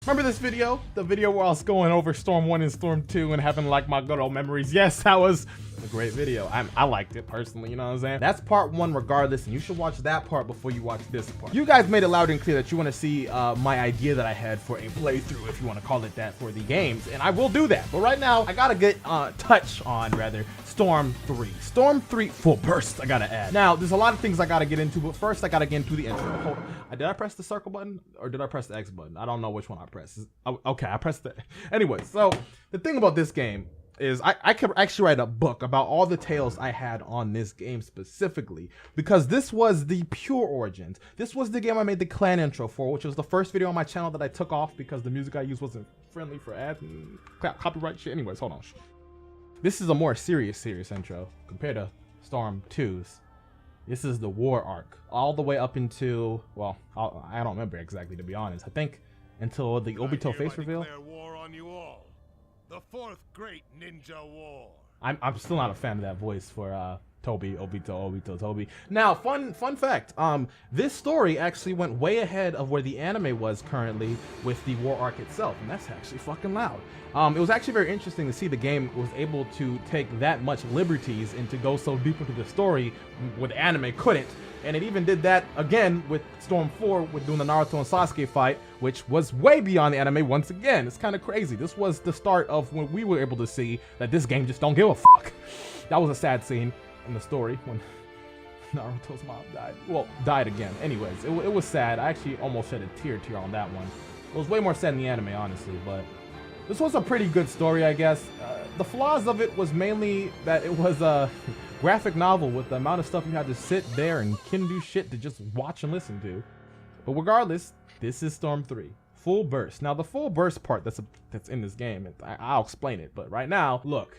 Remember this video? The video where I was going over Storm 1 and Storm 2 and having like my good old memories? Yes, that was a great video. I liked it personally, you know what I'm saying? That's part 1 regardless, and you should watch that part before you watch this part. You guys made it loud and clear that you want to see my idea that I had for a playthrough, if you want to call it that, for the games, and I will do that. But right now, I gotta get touch on, rather, Storm 3. Storm 3 full burst, I gotta add. Now, there's a lot of things I gotta get into, but first I gotta get into the intro. Hold on. Did I press the circle button or did I press the X button? I don't know which one I pressed. Okay, I pressed the... Anyway, so the thing about this game is I could actually write a book about all the tales I had on this game specifically, because this was the pure origins. This was the game I made the clan intro for, which was the first video on my channel that I took off because the music I used wasn't friendly for ad and copyright shit. Anyways, hold on. This is a more serious intro compared to Storm 2's. This is the war arc, all the way up into, well, I don't remember exactly, to be honest. I think until the Obito face reveal. War on you all. The 4th Great Ninja War. I'm still not a fan of that voice for Toby. Now, fun fact, this story actually went way ahead of where the anime was currently with the war arc itself, and that's actually fucking loud. It was actually very interesting to see the game was able to take that much liberties and to go so deep into the story where the anime couldn't. And it even did that again with Storm 4 with doing the Naruto and Sasuke fight, which was way beyond the anime once again. It's kind of crazy. This was the start of when we were able to see that this game just don't give a fuck. That was a sad scene in the story when Naruto's mom died. Well, died again. Anyways, it was sad. I actually almost shed a tear on that one. It was way more sad in the anime, honestly, but this was a pretty good story, I guess. The flaws of it was mainly that it was a graphic novel with the amount of stuff you had to sit there and can do shit to just watch and listen to. But regardless, this is Storm 3. Full burst. Now, the full burst part that's in this game, I'll explain it, but right now, look.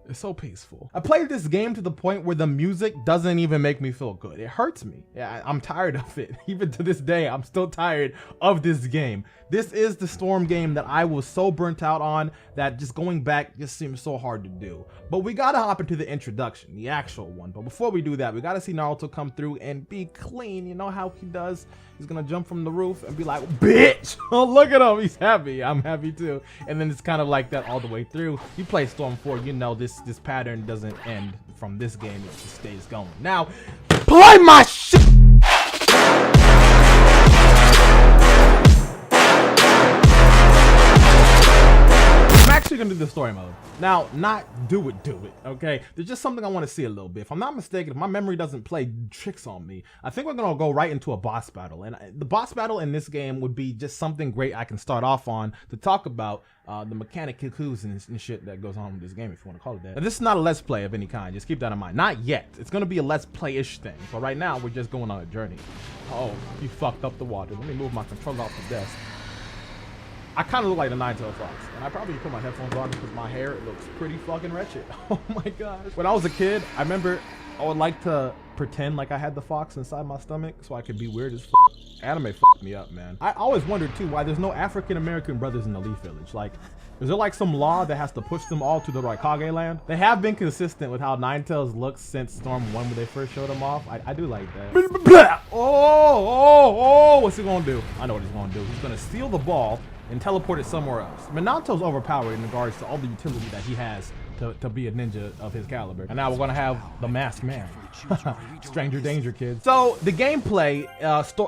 It's so peaceful. I played this game to the point where the music doesn't even make me feel good. It hurts me. Yeah, I'm tired of it. Even to this day, I'm still tired of this game. This is the Storm game that I was so burnt out on that just going back just seems so hard to do. But we gotta hop into the introduction, the actual one. But before we do that, we gotta see Naruto come through and be clean. You know how he does? He's gonna jump from the roof and be like, bitch! Oh, look at him. He's happy. I'm happy too. And then it's kind of like that all the way through. You play Storm 4, you know this pattern doesn't end from this game. It just stays going. Now, play my shit! I'm actually gonna do the story mode. Now, not do it, okay? There's just something I want to see a little bit. If I'm not mistaken, if my memory doesn't play tricks on me, I think we're gonna go right into a boss battle. And the boss battle in this game would be just something great I can start off on to talk about the mechanic cuckoos and shit that goes on with this game, if you want to call it that. But this is not a let's play of any kind. Just keep that in mind. Not yet. It's gonna be a let's play-ish thing. But right now, we're just going on a journey. Oh, you fucked up the water. Let me move my controller off the desk. I kind of look like the Nine-Tailed Fox, and I probably put my headphones on because my hair looks pretty fucking wretched. Oh my gosh. When I was a kid, I remember I would like to pretend like I had the fox inside my stomach so I could be weird as fuck. Anime fucked me up, man. I always wondered too why there's no African-American brothers in the Leaf Village. Like, is there like some law that has to push them all to the Raikage land? They have been consistent with how Nine-Tails looks since Storm 1 when they first showed him off. I do like that. Oh, what's he gonna do? I know what he's gonna do. He's gonna steal the ball and teleport it somewhere else. Naruto's overpowered in regards to all the utility that he has to be a ninja of his caliber. And now we're gonna have the masked man. Stranger danger, kids. So the gameplay,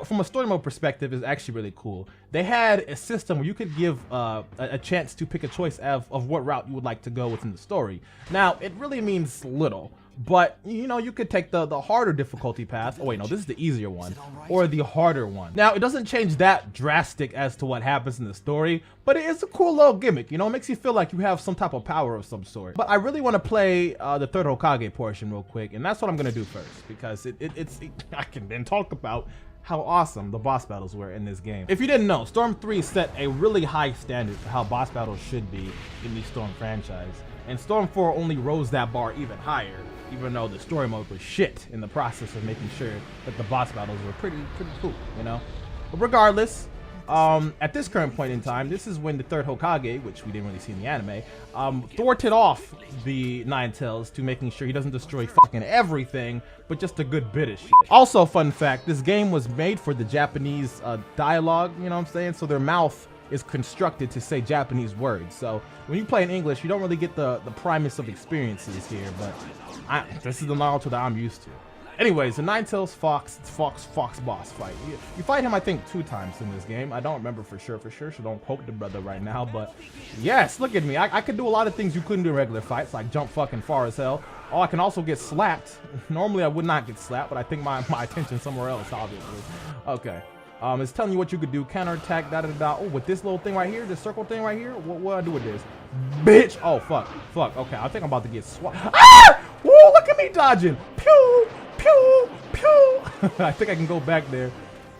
from a story mode perspective, is actually really cool. They had a system where you could give a chance to pick a choice of what route you would like to go within the story. Now, it really means little. But, you know, you could take the harder difficulty path. Oh, wait, no, this is the easier one. Or the harder one. Now, it doesn't change that drastic as to what happens in the story, but it is a cool little gimmick. You know, it makes you feel like you have some type of power of some sort. But I really want to play the third Hokage portion real quick, and that's what I'm going to do first. Because I can then talk about how awesome the boss battles were in this game. If you didn't know, Storm 3 set a really high standard for how boss battles should be in the Storm franchise. And Storm 4 only rose that bar even higher, even though the story mode was shit in the process of making sure that the boss battles were pretty cool, you know? But regardless, at this current point in time, this is when the third Hokage, which we didn't really see in the anime, thwarted off the Nine-Tails to making sure he doesn't destroy fucking everything, but just a good bit of shit. Also, fun fact, this game was made for the Japanese dialogue, you know what I'm saying? So their mouth is constructed to say Japanese words. So when you play in English, you don't really get the primus of experiences here, but this is the Naruto that I'm used to. Anyways, the Ninetales Fox boss fight. You fight him, I think, 2 times in this game. I don't remember for sure, so don't poke the brother right now. But yes, look at me. I could do a lot of things you couldn't do in regular fights, like jump fucking far as hell. Oh, I can also get slapped. Normally, I would not get slapped, but I think my attention somewhere else, obviously. Okay. It's telling you what you could do. Counterattack, da-da-da-da. Oh, with this little thing right here, this circle thing right here, what do I do with this? Bitch! Oh, fuck. Okay, I think I'm about to get swapped. Ah! Woo, look at me dodging. Pew! Pew! Pew! I think I can go back there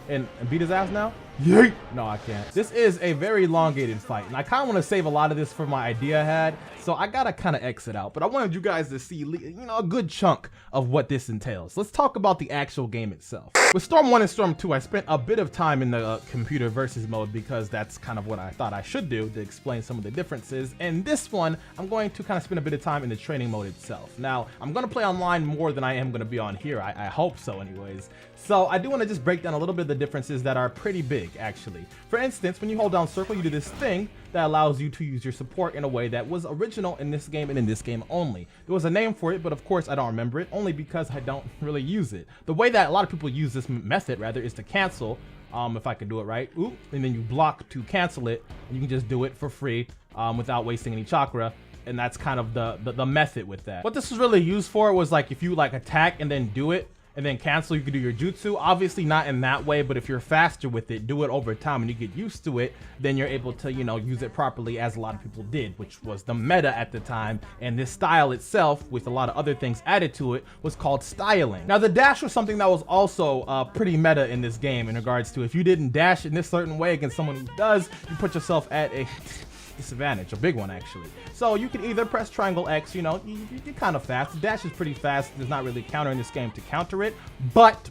and beat his ass now. Yeet! No, I can't. This is a very elongated fight, and I kind of want to save a lot of this for my idea I had, so I gotta kind of exit out. But I wanted you guys to see, a good chunk of what this entails. Let's talk about the actual game itself. With Storm 1 and Storm 2, I spent a bit of time in the computer versus mode because that's kind of what I thought I should do to explain some of the differences. And this one, I'm going to kind of spend a bit of time in the training mode itself. Now, I'm going to play online more than I am going to be on here. I hope so anyways. So I do want to just break down a little bit of the differences that are pretty big, actually. For instance, when you hold down circle, you do this thing that allows you to use your support in a way that was original in this game and in this game only. There was a name for it, but of course I don't remember it, only because I don't really use it. The way that a lot of people use this method, rather, is to cancel, if I could do it right, oop, and then you block to cancel it, and you can just do it for free without wasting any chakra. And that's kind of the method with that. What this was really used for was like if you like attack and then do it, and then cancel, you could do your jutsu. Obviously not in that way, but if you're faster with it, do it over time and you get used to it, then you're able to, use it properly, as a lot of people did, which was the meta at the time. And this style itself, with a lot of other things added to it, was called styling. Now the dash was something that was also pretty meta in this game, in regards to if you didn't dash in this certain way against someone who does, you put yourself at a disadvantage, a big one actually. So you can either press triangle X, you're kind of fast. The dash is pretty fast. There's not really a counter in this game to counter it, but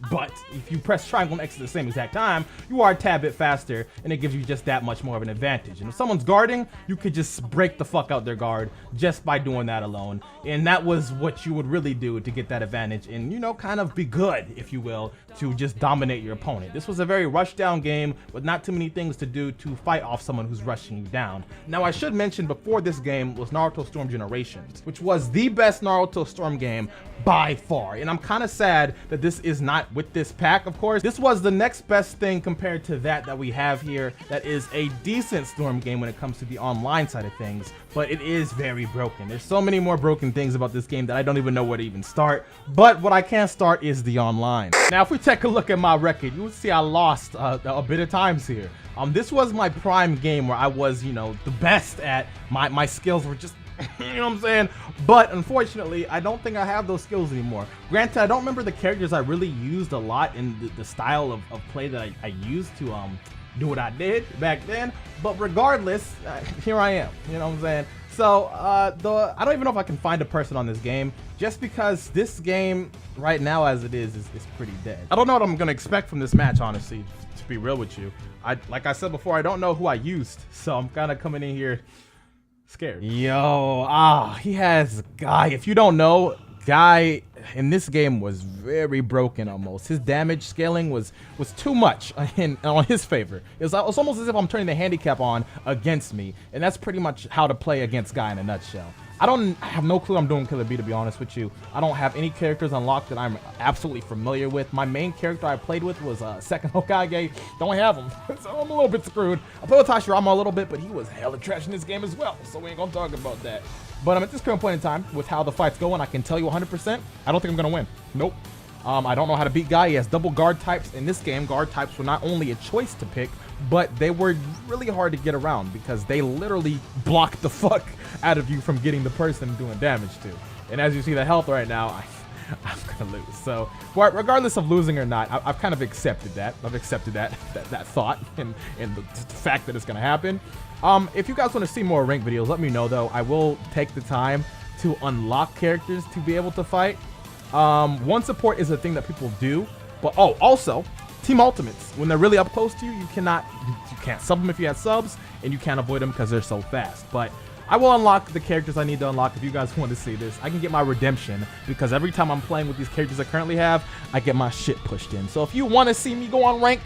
if you press triangle X at the same exact time, you are a tad bit faster, and it gives you just that much more of an advantage. And if someone's guarding, you could just break the fuck out their guard just by doing that alone. And that was what you would really do to get that advantage and, kind of be good, if you will, to just dominate your opponent. This was a very rush down game with not too many things to do to fight off someone who's rushing you down. Now I should mention, before this game was Naruto Storm Generations, which was the best Naruto Storm game by far. And I'm kind of sad that this is not with this pack, of course. This was the next best thing compared to that we have here. That is a decent Storm game when it comes to the online side of things, but it is very broken. There's so many more broken things about this game that I don't even know where to even start. But what I can start is the online. Now, if we take a look at my record, you will see I lost a bit of times here. This was my prime game where I was, the best at my skills were just, you know what I'm saying? But unfortunately, I don't think I have those skills anymore. Granted, I don't remember the characters I really used a lot in the style of play that I used to do what I did back then. But regardless, here I am, you know what I'm saying? So I don't even know if I can find a person on this game, just because this game right now as it is pretty dead. I don't know what I'm gonna expect from this match, honestly, to be real with you. Like I said before, I don't know who I used, so I'm kind of coming in here scared. Yo, he has Guy. If you don't know, Guy in this game was very broken almost. His damage scaling was too much on his favor. It was almost as if I'm turning the handicap on against me, and that's pretty much how to play against Guy in a nutshell. I have no clue I'm doing Killer B, to be honest with you. I don't have any characters unlocked that I'm absolutely familiar with. My main character I played with was Second Hokage. Don't have him, so I'm a little bit screwed. I played with Hashirama a little bit, but he was hella trash in this game as well, so we ain't gonna talk about that. But at this current point in time, with how the fight's going, I can tell you 100%, I don't think I'm gonna win. Nope. I don't know how to beat Guy. He has double guard types. In this game, guard types were not only a choice to pick, but they were really hard to get around because they literally block the fuck out of you from getting the person doing damage to. And as you see the health right now, I'm gonna lose. So, regardless of losing or not, I've kind of accepted that. I've accepted that thought and the fact that it's gonna happen. If you guys want to see more ranked videos, let me know though. I will take the time to unlock characters to be able to fight. One support is a thing that people do, but also team ultimates. When they're really up close to you, you can't sub them if you have subs, and you can't avoid them because they're so fast. But I will unlock the characters I need to unlock. If you guys want to see this, I can get my redemption because every time I'm playing with these characters I currently have, I get my shit pushed in. So if you want to see me go on rank,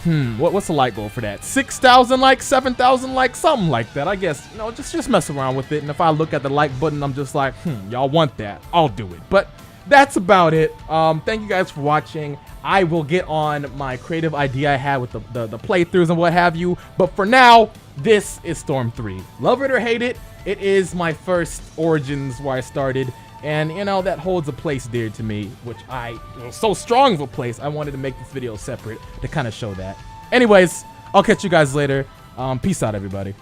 What's the like goal for that? 6,000 likes, 7,000 likes, something like that. I guess, you know, just mess around with it. And if I look at the like button, I'm just like, y'all want that, I'll do it. But that's about it. Thank you guys for watching. I will get on my creative idea I had with the playthroughs and what have you. But for now, this is Storm 3. Love it or hate it, it is my first Origins where I started. And, you know, that holds a place dear to me, which so strong of a place, I wanted to make this video separate to kind of show that. Anyways, I'll catch you guys later. Peace out, everybody.